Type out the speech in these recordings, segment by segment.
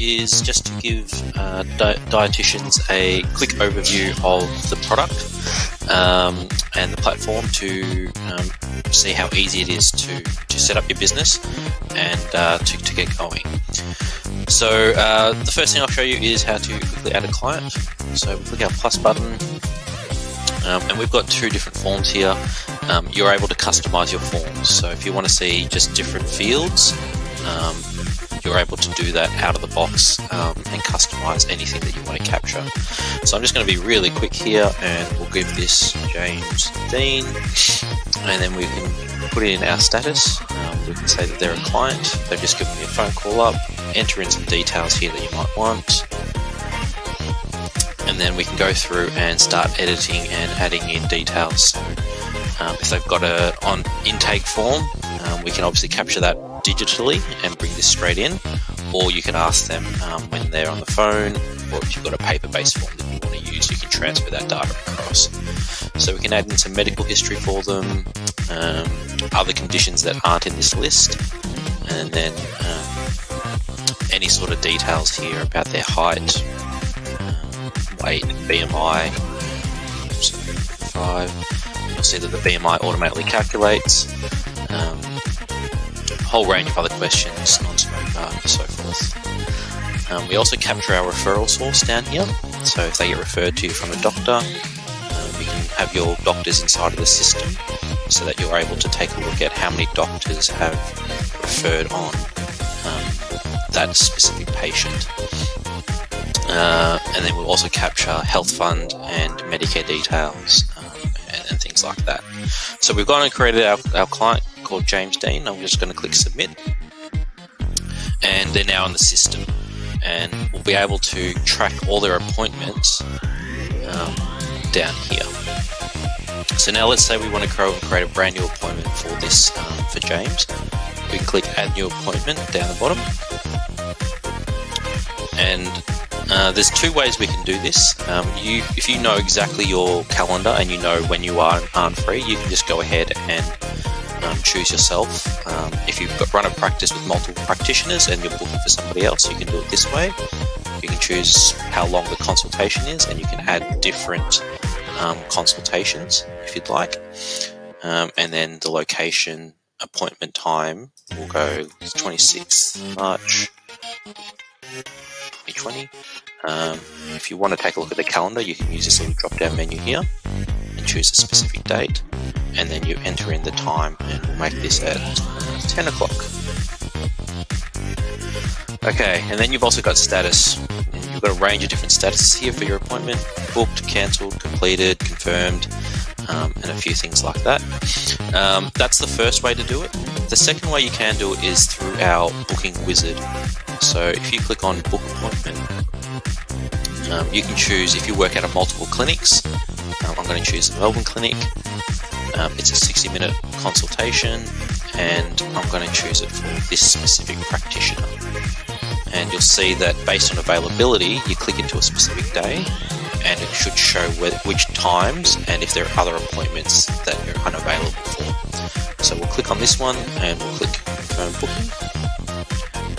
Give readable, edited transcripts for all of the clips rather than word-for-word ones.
is just to give dietitians a quick overview of the product and the platform to see how easy it is to set up your business and to get going. So the first thing I'll show you is how to quickly add a client. So we click our plus button, and we've got two different forms here. You're able to customize your forms. So if you want to see just different fields, you're able to do that out of the box and customize anything that you want to capture. So I'm just going to be really quick here, and we'll give this James Dean, and then we can put in our status. We can say that they're a client. They've just given me a phone call up. Enter in some details here that you might want, and then we can go through and start editing and adding in details. So if they've got a on intake form, we can obviously capture that digitally and bring this straight in, or you can ask them when they're on the phone, or if you've got a paper-based form that you want to use, you can transfer that data across. So we can add in some medical history for them, other conditions that aren't in this list, and then any sort of details here about their height, weight, BMI. So 5. You'll see that the BMI automatically calculates. A whole range of other questions, non-smoker, and so forth. We also capture our referral source down here. So if they get referred to you from a doctor, we can have your doctors inside of the system so that you're able to take a look at how many doctors have referred on that specific patient. And then we'll also capture health fund and Medicare details and things like that. So we've gone and created our client called James Dean. I'm just going to click submit, and they're now in the system, and we'll be able to track all their appointments down here. So now let's say we want to create a brand new appointment for this for James. We can click add new appointment down the bottom, and there's two ways we can do this. If you know exactly your calendar and you know when you aren't free, you can just go ahead and choose yourself. If you've run a practice with multiple practitioners and you're booking for somebody else, you can do it this way. You can choose how long the consultation is, and you can add different consultations if you'd like. And then the location, appointment time will go 26th March 2020. If you want to take a look at the calendar, you can use this little drop-down menu here and choose a specific date, and then you enter in the time, and we'll make this at 10 o'clock. Okay, and then you've also got status. You've got a range of different statuses here for your appointment: booked, cancelled, completed, confirmed, and a few things like that. That's the first way to do it. The second way you can do it is through our booking wizard. So if you click on book appointment, you can choose if you work out of multiple clinics. I'm going to choose the Melbourne clinic. It's a 60-minute consultation, and I'm going to choose it for this specific practitioner. And you'll see that based on availability, you click into a specific day, and it should show which times and if there are other appointments that you're unavailable for. So we'll click on this one, and we'll click confirm booking,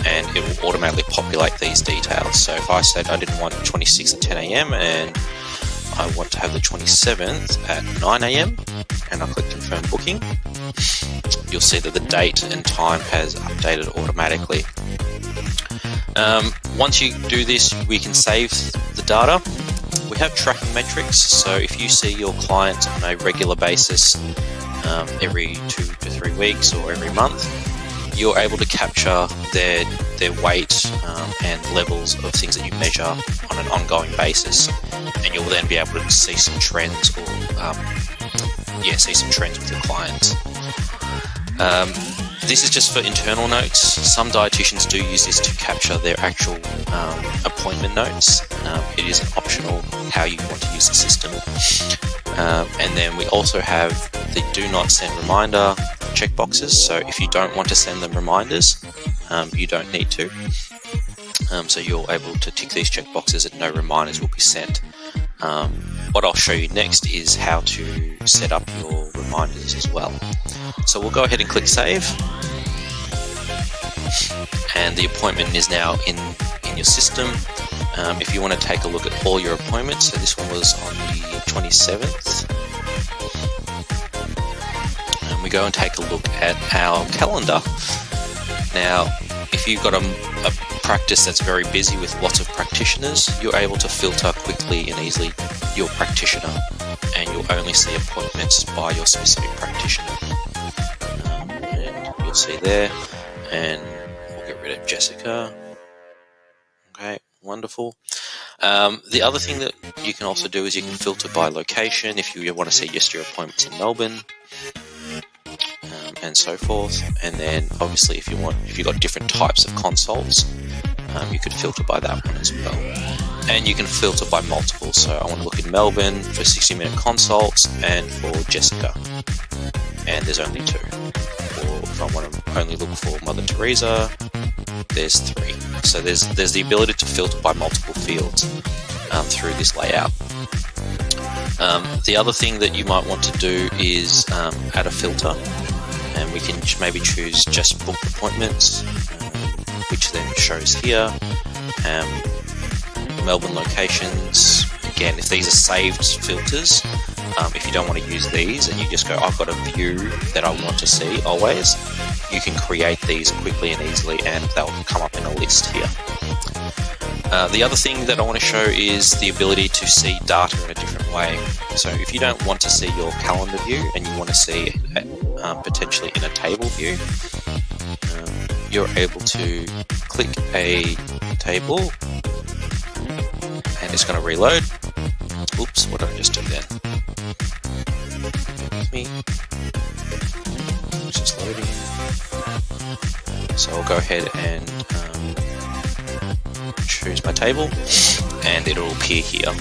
and it will automatically populate these details. So if I said I didn't want 26th at 10 a.m. and I want to have the 27th at 9 a.m. and I click confirm booking, you'll see that the date and time has updated automatically. Once you do this, we can save the data. We have tracking metrics, so if you see your client on a regular basis every 2 to 3 weeks or every month, you're able to capture their weight and levels of things that you measure on an ongoing basis, and you'll then be able to see some trends or see some trends with your clients. This is just for internal notes. Some dietitians do use this to capture their actual appointment notes. It is an optional how you want to use the system. And then we also have the do not send reminder checkboxes. So if you don't want to send them reminders, you don't need to. So you're able to tick these checkboxes and no reminders will be sent. What I'll show you next is how to set up your reminders as well. So we'll go ahead and click save. and the appointment is now in your system. If you want to take a look at all your appointments, so this one was on the 27th, and we go and take a look at our calendar. Now, if you've got a practice that's very busy with lots of practitioners, you're able to filter quickly and easily your practitioner, and you'll only see appointments by your specific practitioner. And you'll see there, and we'll get rid of Jessica. Okay, wonderful. The other thing that you can also do is you can filter by location if you want to see just your appointments in Melbourne, and so forth. And then obviously if you've got different types of consults, you could filter by that one as well. And you can filter by multiple. So I want to look in Melbourne for 60-minute consults and for Jessica. And there's only 2. Or if I want to only look for Mother Teresa, there's 3. So there's the ability to filter by multiple fields through this layout. The other thing that you might want to do is add a filter, and we can maybe choose just booked appointments, which then shows here. Melbourne locations, again, if these are saved filters, if you don't want to use these and you just go, I've got a view that I want to see always, you can create these quickly and easily, and they'll come up in a list here. The other thing that I want to show is the ability to see data in a different way. So if you don't want to see your calendar view and you want to see it potentially in a table view, you're able to click a table, and it's going to reload. Oops, what did I just do then? Me. It's just loading. So I'll go ahead and choose my table, and it'll appear here.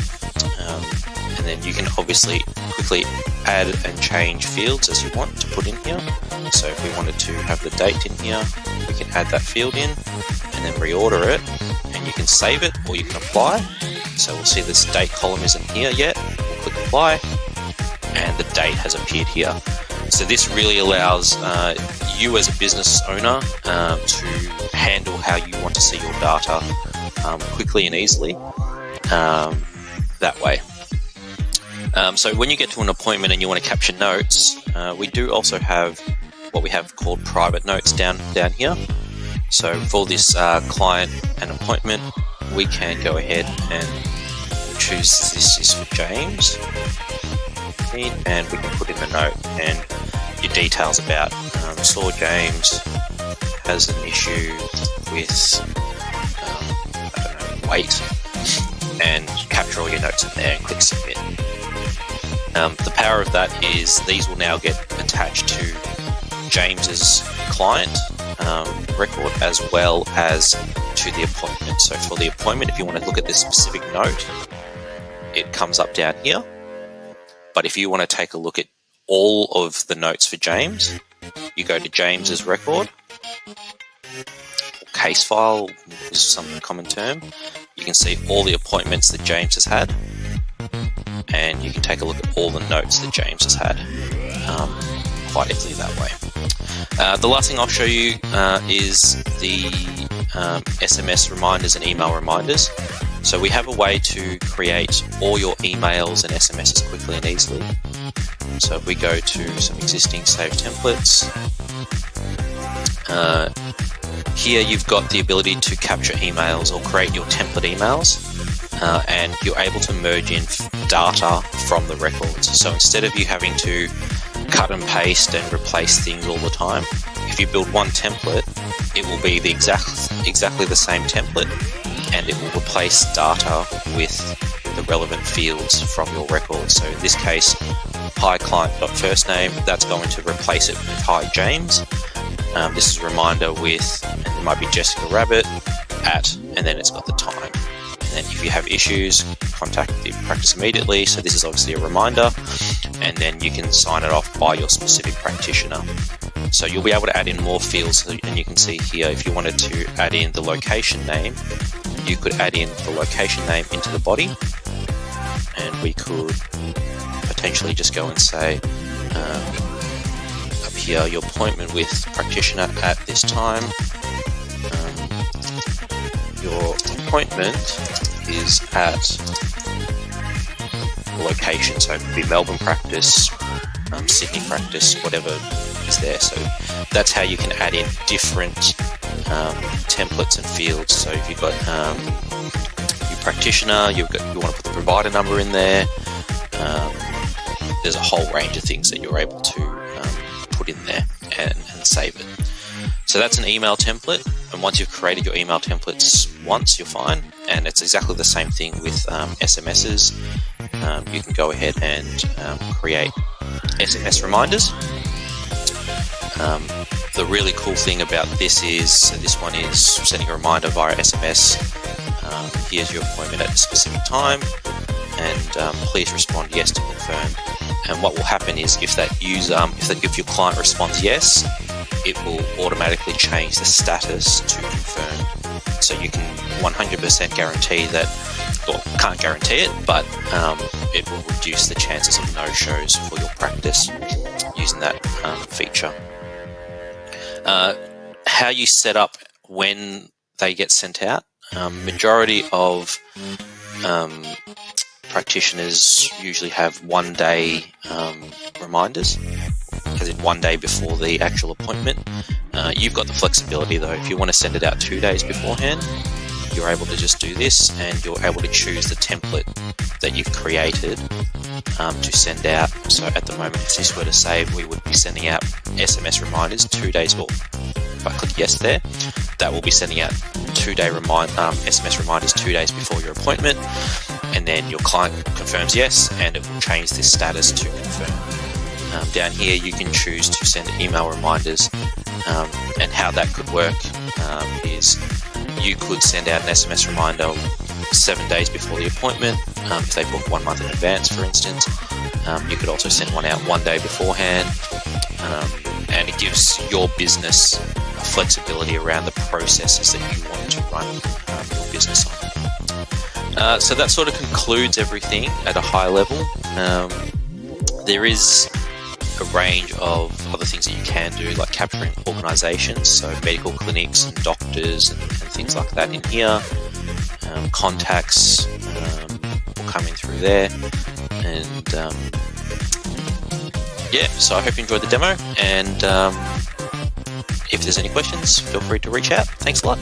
And then you can obviously quickly add and change fields as you want to put in here. So if we wanted to have the date in here, we can add that field in and then reorder it, and you can save it or you can apply. So we'll see this date column isn't here yet. We'll click apply, and the date has appeared here. So this really allows you as a business owner to handle how you want to see your data quickly and easily that way. So when you get to an appointment and you want to capture notes, we do also have what we have called private notes down here. So for this client and appointment, we can go ahead and choose this is for James, and we can put in a note and your details about saw James has an issue with weight, and capture all your notes in there and click submit. The power of that is these will now get attached to James's client record as well as to the appointment. So for the appointment, if you want to look at this specific note, it comes up down here. But if you want to take a look at all of the notes for James, you go to James's record. Case file is some common term. You can see all the appointments that James has had, and you can take a look at all the notes that James has had quite easily that way. The last thing I'll show you is the SMS reminders and email reminders. So we have a way to create all your emails and SMSs quickly and easily. So if we go to some existing saved templates, here you've got the ability to capture emails or create your template emails, and you're able to merge in data from the records. So instead of you having to cut and paste and replace things all the time, if you build one template, it will be the exactly the same template, and it will replace data with the relevant fields from your records. So in this case, hi client.first name, that's going to replace it with hi James. This is a reminder with, and it might be Jessica Rabbit at, and then it's got the time. And then if you have issues, contact the practice immediately. So this is obviously a reminder, and then you can sign it off by your specific practitioner. So you'll be able to add in more fields, and you can see here if you wanted to add in the location name, you could add in the location name into the body, and we could potentially just go and say up here, your appointment with practitioner at this time, appointment is at the location, so it could be Melbourne practice, Sydney practice, whatever is there. So that's how you can add in different templates and fields. So if you've got your practitioner, you want to put the provider number in there. There's a whole range of things that you're able to put in there and save it. So that's an email template, and once you've created your email templates once, you're fine. And it's exactly the same thing with SMSs. You can go ahead and create SMS reminders. The really cool thing about this is, this one is sending a reminder via SMS. Here's your appointment at a specific time, and please respond yes to confirm. And what will happen is if your client responds yes, it will automatically change the status to confirmed. So you can 100% guarantee that, or can't guarantee it, but it will reduce the chances of no-shows for your practice using that feature. How you set up when they get sent out. Majority of practitioners usually have 1 day reminders, as in 1 day before the actual appointment. You've got the flexibility though. If you want to send it out 2 days beforehand, you're able to just do this, and you're able to choose the template that you've created to send out. So at the moment, if this were to save, we would be sending out SMS reminders 2 days. Well, if I click yes there, that will be sending out 2 day SMS reminders 2 days before your appointment, and then your client confirms yes, and it will change this status to confirm. Down here, you can choose to send email reminders, and how that could work is you could send out an SMS reminder 7 days before the appointment, if they book 1 month in advance, for instance. You could also send one out 1 day beforehand, and it gives your business flexibility around the processes that you want to run your business on. So that sort of concludes everything at a high level. There is a range of other things that you can do, like capturing organizations, so medical clinics and doctors and things like that in here. Contacts will come in through there. And so I hope you enjoyed the demo, and if there's any questions, feel free to reach out. Thanks a lot.